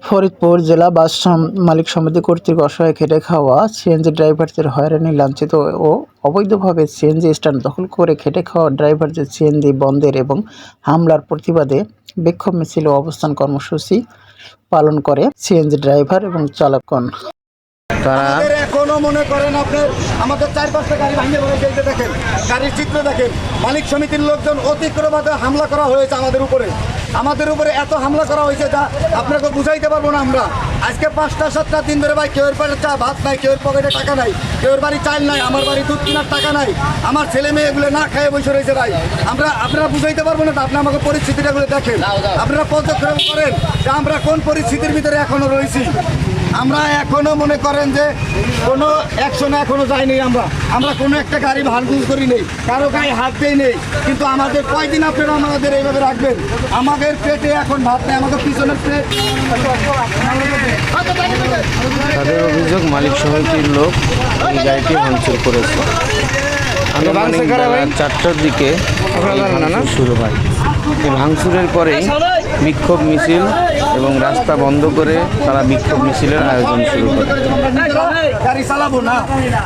ফরিদপুর জেলা বাস মালিক সমিতি কর্তৃক অসহায় খেটে খাওয়া সিএনজি ড্রাইভারদের হয়রানি, লাঞ্ছিত ও অবৈধভাবে সিএনজি স্ট্যান্ড দখল করে খেটে খাওয়া ড্রাইভারদের সিএনজি বন্ধের এবং হামলার প্রতিবাদে বিক্ষোভ মিছিল ও অবস্থান কর্মসূচি পালন করে সিএনজি ড্রাইভার এবং চালকগণ। আমাদের এখনো মনে করেন আপনার আমাদের 4-5টা গাড়ি ভাঙে ভেঙে ফেলতে দেখেন, গাড়ির চিত্র দেখেন। মালিক সমিতির লোকজন অতিক্রমভাবে হামলা করা হয়েছে আমাদের উপরে এত হামলা করা হয়েছে যা আপনাকে বুঝাইতে পারবো না। আমরা আজকে 5-7টা দিন ধরে ভাই কেউর বাড়ি চা ভাত নাই, কেউর পকেটে টাকা নাই, কেউর বাড়ি চাল নাই, আমার বাড়ি দুধ কেনার টাকা নাই, আমার ছেলে মেয়ে এগুলো না খেয়ে বসে রয়েছে ভাই। আপনারা বুঝাইতে পারবো না। আপনি আমাকে পরিস্থিতিটাগুলো দেখেন, আপনারা পর্যবেক্ষণ করেন যে আমরা কোন পরিস্থিতির ভিতরে এখনো রয়েছি। আমরা এখনো মনে করেন যে কোনো অ্যাকশনে এখনো যাইনি। আমরা কোনো একটা গাড়ি ভাঙচুর করি নেই, কারো গায়ে হাত দেই নেই। কিন্তু আমাদের কয়দিন আপনারা আমাদের এইভাবে রাখবেন? আমাদের পেটে এখন ভাত নেই, আমাদের পিছনের পেট। তাদের অভিযোগ মালিক সমিতির লোক এই গাড়িটি ভাঙচুর করেছে। আনুমানিক বেলা 4টার দিকে শুরু হয়। এই ভাঙচুরের পরেই বিক্ষোভ মিছিল এবং রাস্তা বন্ধ করে তারা বিক্ষোভ মিছিলের আয়োজন শুরু করে। গাড়ি চালাবো না,